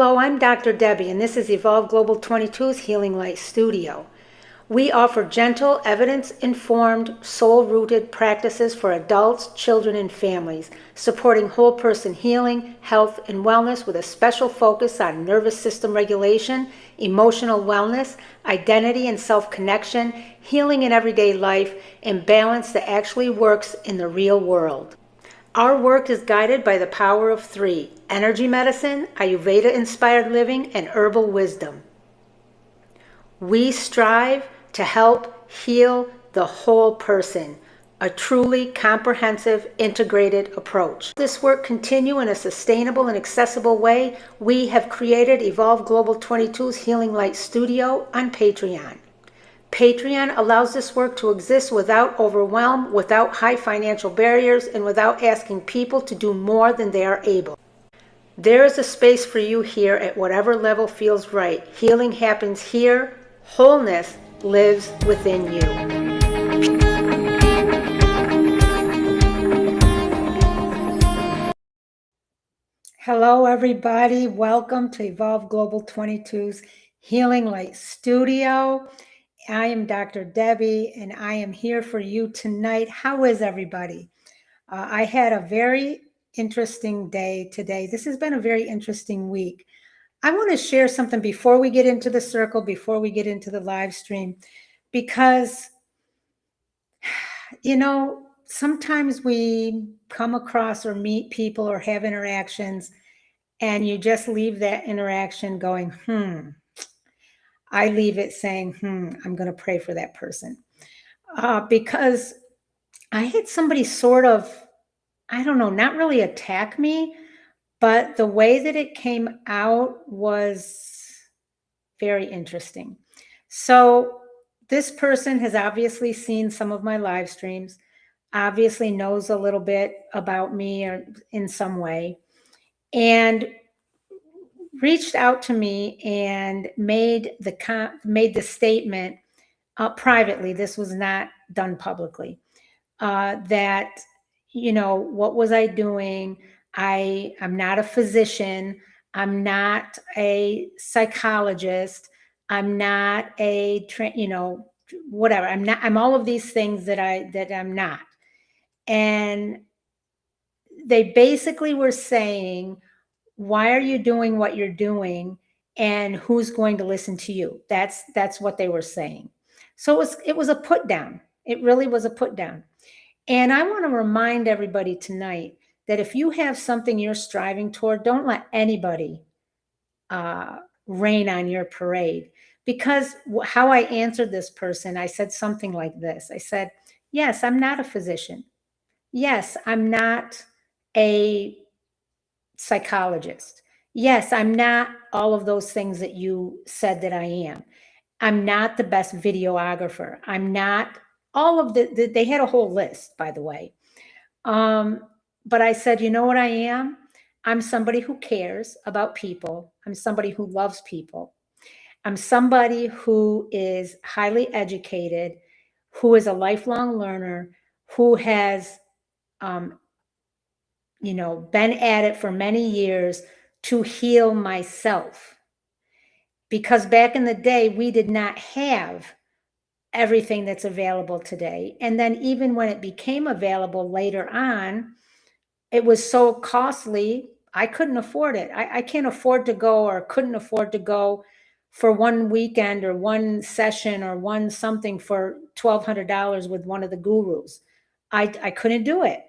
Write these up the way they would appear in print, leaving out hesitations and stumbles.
Hello, I'm Dr. Debbie, and this is Evolve Global 22's Healing Light Studio. We offer gentle, evidence-informed, soul-rooted practices for adults, children, and families, supporting whole person healing, health, and wellness with a special focus on nervous system regulation, emotional wellness, identity and self-connection, healing in everyday life, and balance that actually works in the real world. Our work is guided by the power of three: energy medicine, Ayurveda-inspired living, and herbal wisdom. We strive to help heal the whole person, a truly comprehensive, integrated approach. This work continue in a sustainable and accessible way. We have created Evolve Global 22's Healing Light Studio on Patreon. Patreon allows this work to exist without overwhelm, without high financial barriers, and without asking people to do more than they are able. There is a space for you here at whatever level feels right. Healing happens here. Wholeness lives within you. Hello, everybody. Welcome to Evolve Global 22's Healing Light Studio. I am Dr. Debbie, and I am here for you tonight. How is everybody? I had a very interesting day today. This has been a very interesting week. I want to share something before we get into the circle, before we get into the live stream, because, sometimes we come across or meet people or have interactions, and you just leave that interaction going, I leave it saying, I'm going to pray for that person. Because I had somebody sort of, I don't know, not really attack me, but the way that it came out was very interesting. So this person has obviously seen some of my live streams, obviously knows a little bit about me or in some way, and reached out to me and made the statement privately. This was not done publicly. That, what was I doing? I'm not a physician. I'm not a psychologist. I'm not a, whatever. I'm all of these things that I'm not. And they basically were saying, why are you doing what you're doing? And who's going to listen to you? That's what they were saying. So it was a put down. It really was a put down. And I want to remind everybody tonight that if you have something you're striving toward, don't let anybody rain on your parade. Because how I answered this person, I said something like this. I said, yes, I'm not a physician. Yes, I'm not a psychologist. Yes, I'm not all of those things that you said that I am. I'm not the best videographer. I'm not all of they had a whole list, by the way. But I said, you know what I am? I'm somebody who cares about people. I'm somebody who loves people. I'm somebody who is highly educated, who is a lifelong learner, who has, been at it for many years to heal myself. Because back in the day, we did not have everything that's available today. And then even when it became available later on, it was so costly, I couldn't afford it. I can't afford to go, or couldn't afford to go for one weekend or one session or one something for $1,200 with one of the gurus. I couldn't do it.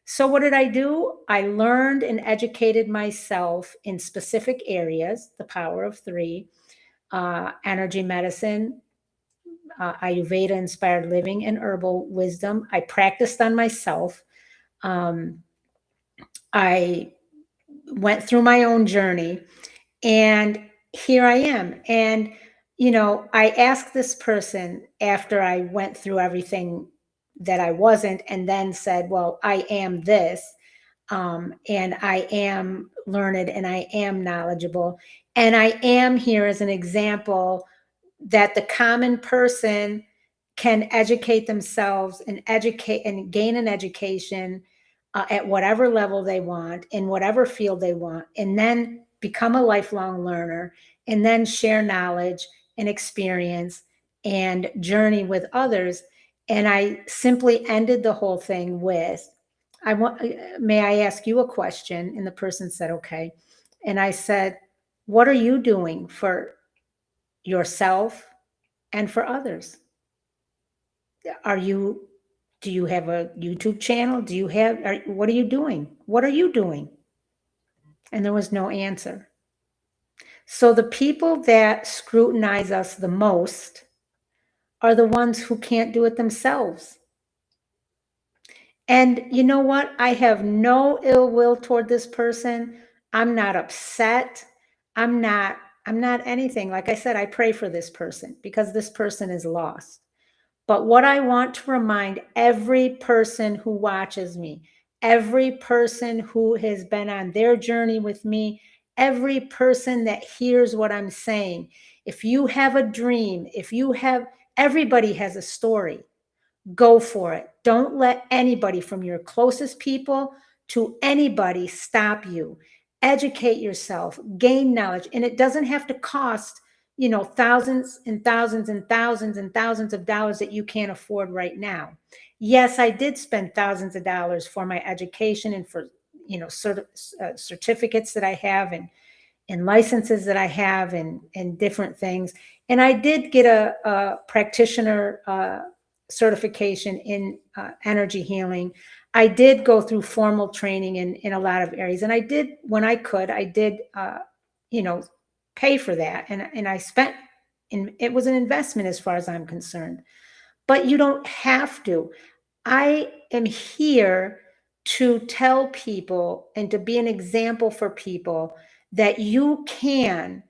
So what did I do? I learned and educated myself in specific areas, the power of three, energy medicine, Ayurveda-inspired living, and herbal wisdom. I practiced on myself. I went through my own journey, and here I am. And, I asked this person after I went through everything that I wasn't, and then said, well, I am this, and I am learned, and I am knowledgeable, and I am here as an example that the common person can educate themselves and gain an education at whatever level they want, in whatever field they want, and then become a lifelong learner, and then share knowledge and experience and journey with others. And I simply ended the whole thing with, may I ask you a question? And the person said, okay. And I said, what are you doing for yourself and for others? Do you have a YouTube channel? What are you doing? What are you doing? And there was no answer. So the people that scrutinize us the most are the ones who can't do it themselves. And you know what? I have no ill will toward this person. I'm not upset. I'm not anything. Like I said, I pray for this person because this person is lost. But what I want to remind every person who watches me, every person who has been on their journey with me, every person that hears what I'm saying, if you have a dream, everybody has a story. Go for it. Don't let anybody, from your closest people to anybody, stop you. Educate yourself, gain knowledge, and it doesn't have to cost, thousands and thousands and thousands and thousands of dollars that you can't afford right now. Yes, I did spend thousands of dollars for my education and for, certificates that I have and licenses that I have and different things. And I did get a practitioner certification in energy healing. I did go through formal training in a lot of areas. And I did, when I could, I did, pay for that. And I spent, and it was an investment as far as I'm concerned. But you don't have to. I am here to tell people and to be an example for people that you can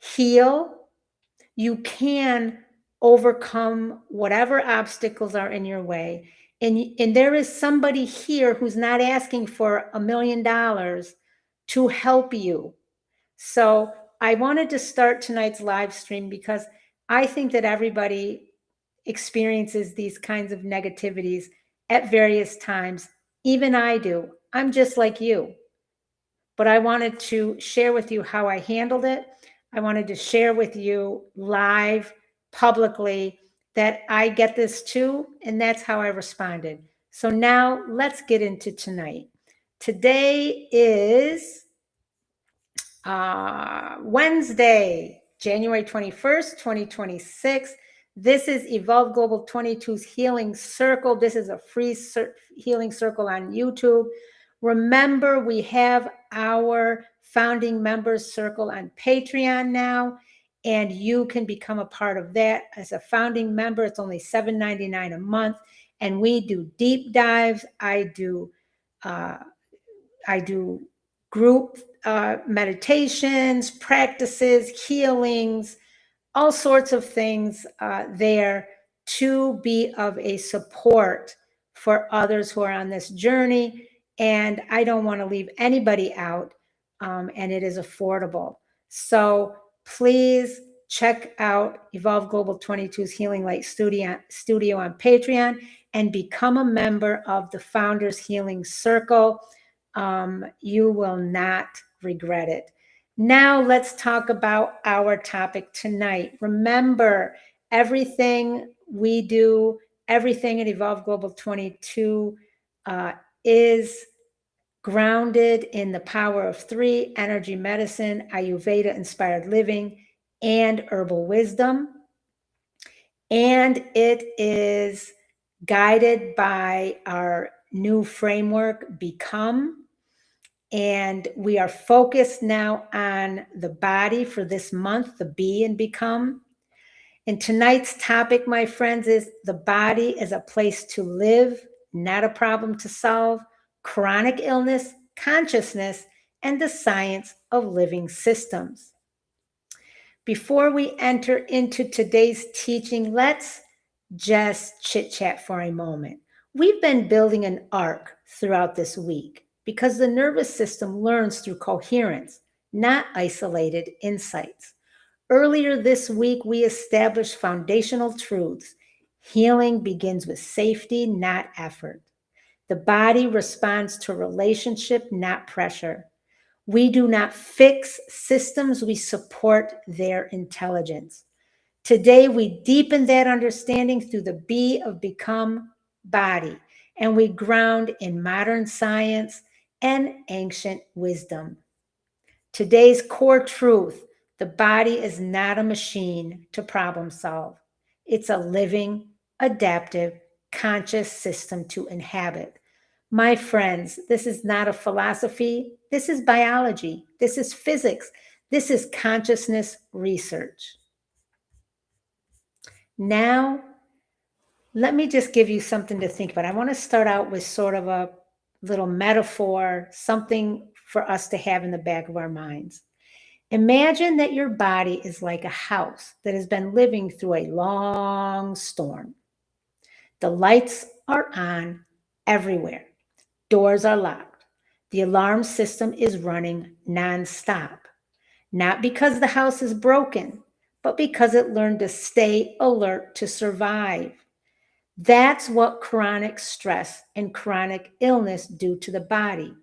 heal, you can overcome whatever obstacles are in your way. And there is somebody here who's not asking for $1 million to help you. So I wanted to start tonight's live stream because I think that everybody experiences these kinds of negativities at various times. Even I do. I'm just like you. But I wanted to share with you how I handled it. I wanted to share with you live, publicly, that I get this too, and that's how I responded. So now let's get into tonight. Today is Wednesday, January 21st, 2026. This is Evolve Global 22's Healing Circle. This is a free healing circle on YouTube. Remember, we have our founding members circle on Patreon now, and you can become a part of that as a founding member. It's only $7.99 a month, and we do deep dives. I do group meditations, practices, healings, all sorts of things there to be of a support for others who are on this journey. And I don't want to leave anybody out, and it is affordable. So please check out Evolve Global 22's Healing Light Studio on Patreon and become a member of the Founders Healing Circle. You will not regret it. Now let's talk about our topic tonight. Remember, everything we do, everything at Evolve Global 22 is grounded in the power of 3: energy medicine, Ayurveda inspired living, and herbal wisdom. And it is guided by our new framework, Become. And we are focused now on the body for this month, the Be and Become. And tonight's topic, my friends, is the body is a place to live, not a problem to solve. Chronic illness, consciousness, and the science of living systems. Before we enter into today's teaching, let's just chit chat for a moment. We've been building an arc throughout this week because the nervous system learns through coherence, not isolated insights. Earlier this week, we established foundational truths. Healing begins with safety, not effort. The body responds to relationship, not pressure. We do not fix systems, we support their intelligence. Today, we deepen that understanding through the B of become body, and we ground in modern science and ancient wisdom. Today's core truth: the body is not a machine to problem solve. It's a living, adaptive, conscious system to inhabit. My friends, this is not a philosophy. This is biology. This is physics. This is consciousness research. Now, let me just give you something to think about. I want to start out with sort of a little metaphor, something for us to have in the back of our minds. Imagine that your body is like a house that has been living through a long storm. The lights are on everywhere. Doors are locked. The alarm system is running nonstop. Not because the house is broken, but because it learned to stay alert to survive. That's what chronic stress and chronic illness do to the body.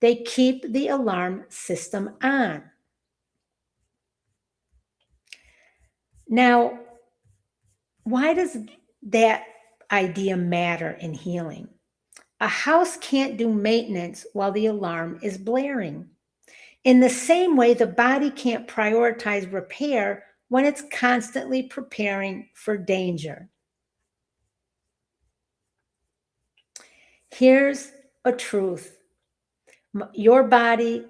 They keep the alarm system on. Now, why does that idea matter in healing? A house can't do maintenance while the alarm is blaring. In the same way, the body can't prioritize repair when it's constantly preparing for danger. Here's a truth: your body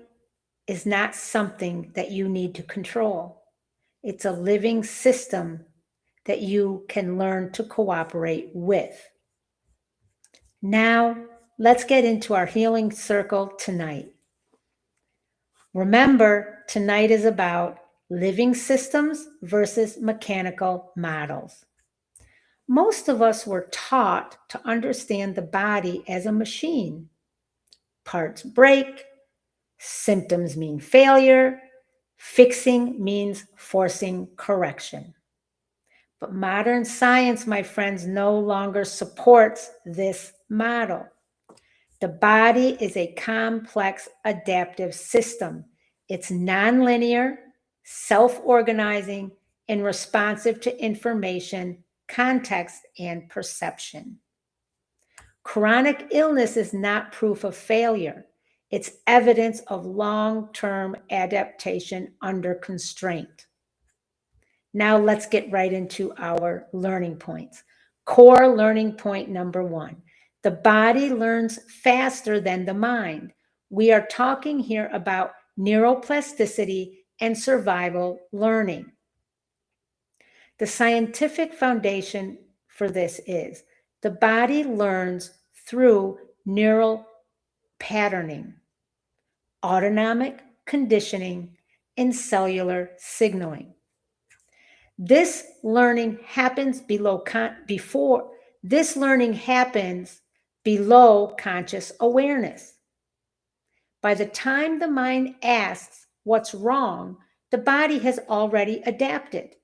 is not something that you need to control. It's a living system that you can learn to cooperate with. Now, let's get into our healing circle tonight. Remember, tonight is about living systems versus mechanical models. Most of us were taught to understand the body as a machine. Parts break, symptoms mean failure, fixing means forcing correction. But modern science, my friends, no longer supports this model. The body is a complex adaptive system. It's nonlinear, self-organizing, and responsive to information, context, and perception. Chronic illness is not proof of failure. It's evidence of long-term adaptation under constraint. Now let's get right into our learning points. Core learning point number 1. The body learns faster than the mind. We are talking here about neuroplasticity and survival learning. The scientific foundation for this is the body learns through neural patterning, autonomic conditioning, and cellular signaling. This learning happens below conscious awareness. By the time the mind asks what's wrong, the body has already adapted.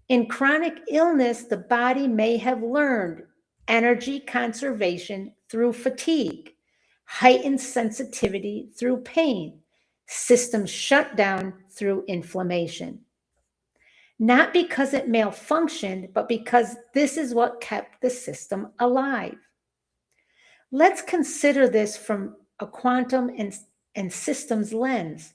In chronic illness, the body may have learned energy conservation through fatigue, heightened sensitivity through pain, system shutdown through inflammation. Not because it malfunctioned, but because this is what kept the system alive. Let's consider this from a quantum and systems lens.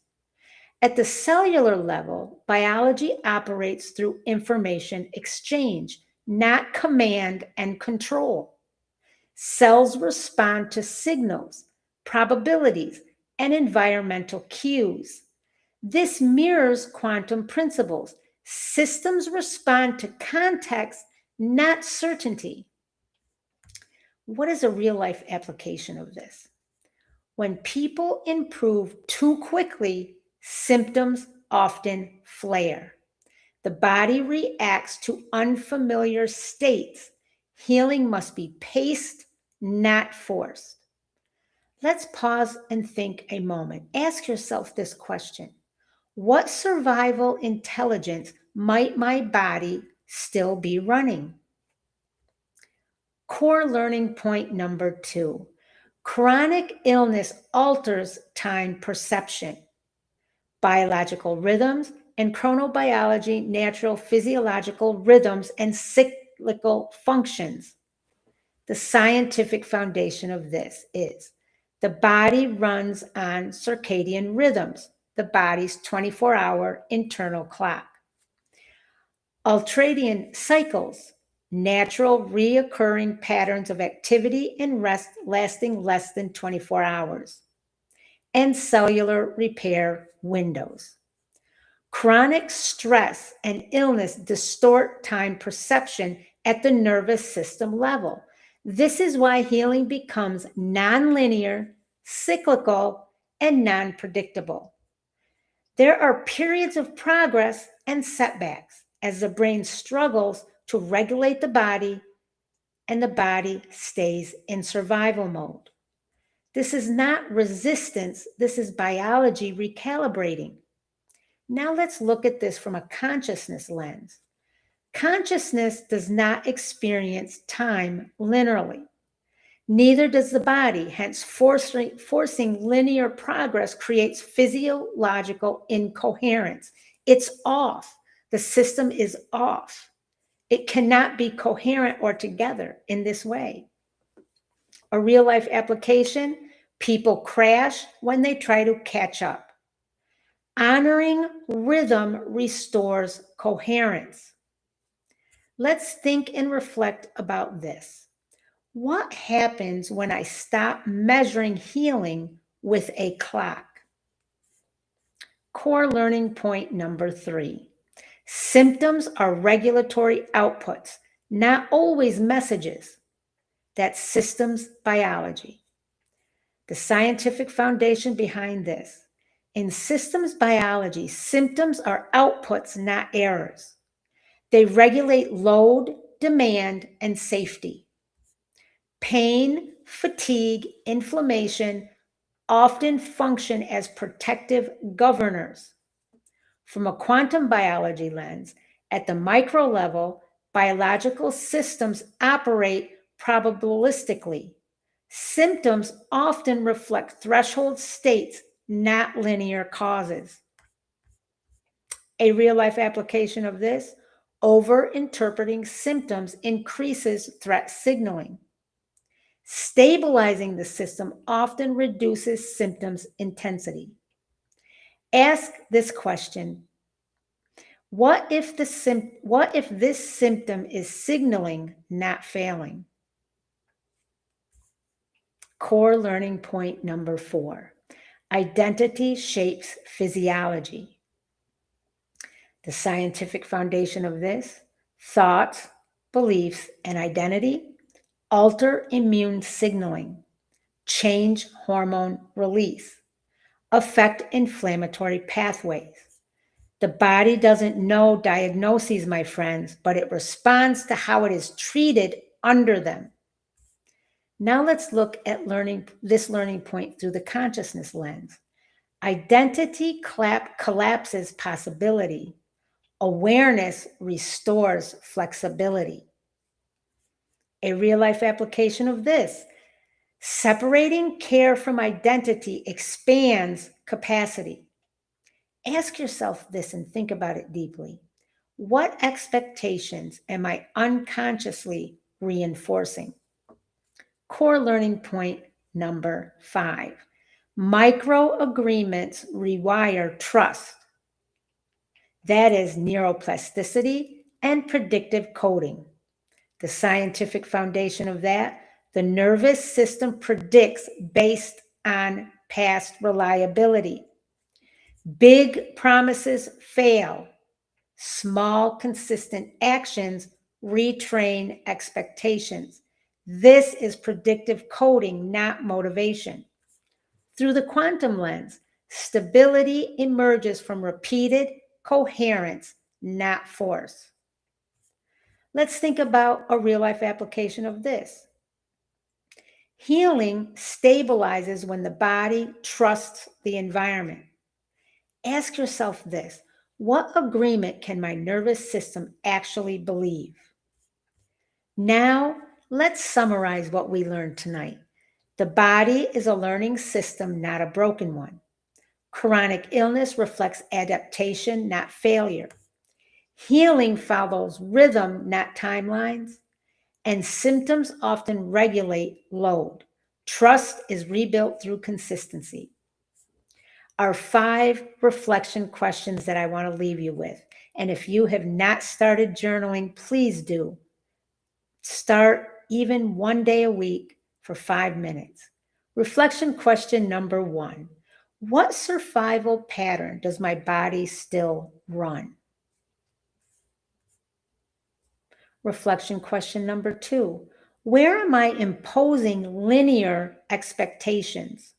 At the cellular level, biology operates through information exchange, not command and control. Cells respond to signals, probabilities, and environmental cues. This mirrors quantum principles. Systems respond to context, not certainty. What is a real-life application of this? When people improve too quickly, symptoms often flare. The body reacts to unfamiliar states. Healing must be paced, not forced. Let's pause and think a moment. Ask yourself this question: what survival intelligence might my body still be running? Core learning point number 2. Chronic illness alters time perception, biological rhythms, and chronobiology, natural physiological rhythms, and cyclical functions. The scientific foundation of this is the body runs on circadian rhythms, the body's 24-hour internal clock. Ultradian cycles, natural reoccurring patterns of activity and rest lasting less than 24 hours. And cellular repair windows. Chronic stress and illness distort time perception at the nervous system level. This is why healing becomes nonlinear, cyclical, and non-predictable. There are periods of progress and setbacks as the brain struggles to regulate the body and the body stays in survival mode. This is not resistance, this is biology recalibrating. Now let's look at this from a consciousness lens. Consciousness does not experience time linearly. Neither does the body, hence forcing linear progress creates physiological incoherence. It's off. The system is off. It cannot be coherent or together in this way. A real life application, people crash when they try to catch up. Honoring rhythm restores coherence. Let's think and reflect about this. What happens when I stop measuring healing with a clock? Core learning point number 3. Symptoms are regulatory outputs, not always messages. That's systems biology. The scientific foundation behind this. In systems biology, symptoms are outputs, not errors. They regulate load, demand, and safety. Pain, fatigue, inflammation often function as protective governors. From a quantum biology lens, at the micro level, biological systems operate probabilistically. Symptoms often reflect threshold states, not linear causes. A real-life application of this, over-interpreting symptoms increases threat signaling. Stabilizing the system often reduces symptoms intensity. Ask this question: what if this symptom is signaling, not failing? Core learning point number 4. Identity shapes physiology. The scientific foundation of this: thoughts, beliefs, and identity alter immune signaling, change hormone release, affect inflammatory pathways. The body doesn't know diagnoses, my friends, but it responds to how it is treated under them. Now let's look at this learning point through the consciousness lens. Identity collapses possibility. Awareness restores flexibility. A real-life application of this: separating care from identity expands capacity. Ask yourself this and think about it deeply. What expectations am I unconsciously reinforcing? Core learning point number 5. Micro agreements rewire trust. That is neuroplasticity and predictive coding. The scientific foundation of that: the nervous system predicts based on past reliability. Big promises fail. Small, consistent actions retrain expectations. This is predictive coding, not motivation. Through the quantum lens, stability emerges from repeated coherence, not force. Let's think about a real-life application of this. Healing stabilizes when the body trusts the environment. Ask yourself this: what agreement can my nervous system actually believe? Now, let's summarize what we learned tonight. The body is a learning system, not a broken one. Chronic illness reflects adaptation, not failure. Healing follows rhythm, not timelines. And symptoms often regulate load. Trust is rebuilt through consistency. Are 5 reflection questions that I want to leave you with. And if you have not started journaling, please do. Start even one day a week for 5 minutes. Reflection question number 1. What survival pattern does my body still run? Reflection question number 2. Where am I imposing linear expectations?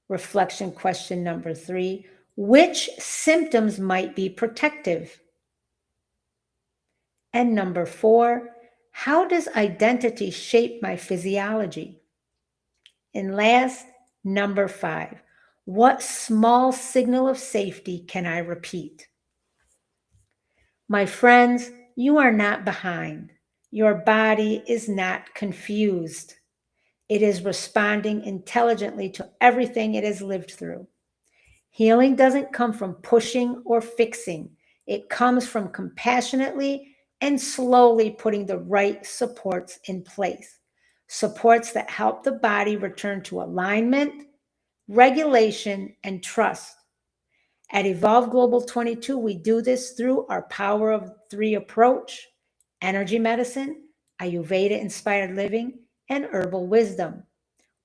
Reflection question number 3. Which symptoms might be protective? And number 4, how does identity shape my physiology? And last, number 5, what small signal of safety can I repeat? My friends, you are not behind. Your body is not confused. It is responding intelligently to everything it has lived through. Healing doesn't come from pushing or fixing. It comes from compassionately and slowly putting the right supports in place. Supports that help the body return to alignment, regulation, and trust. At Evolve Global 22, we do this through our Power of 3 approach, energy medicine, Ayurveda-inspired living, and herbal wisdom,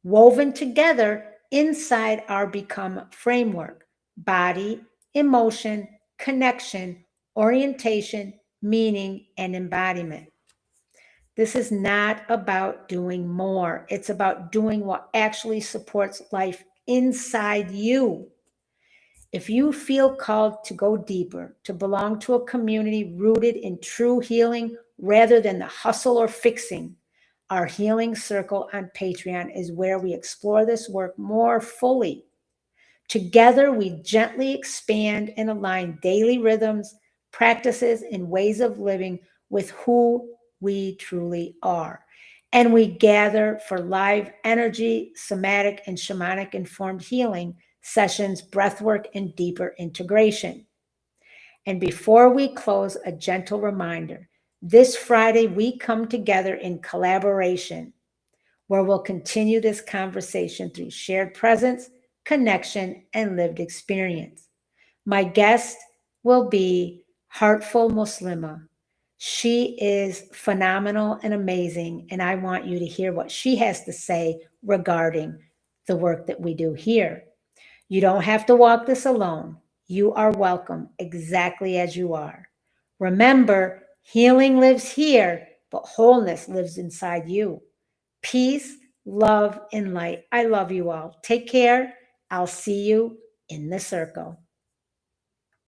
woven together inside our Become framework: body, emotion, connection, orientation, meaning, and embodiment. This is not about doing more. It's about doing what actually supports life inside you. If you feel called to go deeper, to belong to a community rooted in true healing rather than the hustle or fixing, our Healing Circle on Patreon is where we explore this work more fully. Together, we gently expand and align daily rhythms, practices, and ways of living with who we truly are. And we gather for live energy, somatic, and shamanic informed healing sessions, breathwork, and deeper integration. And before we close, a gentle reminder: this Friday, we come together in collaboration, where we'll continue this conversation through shared presence, connection, and lived experience. My guest will be Heartful Muslima. She is phenomenal and amazing, and I want you to hear what she has to say regarding the work that we do here. You don't have to walk this alone. You are welcome exactly as you are. Remember, healing lives here, but wholeness lives inside you. Peace, love, and light. I love you all. Take care. I'll see you in the circle.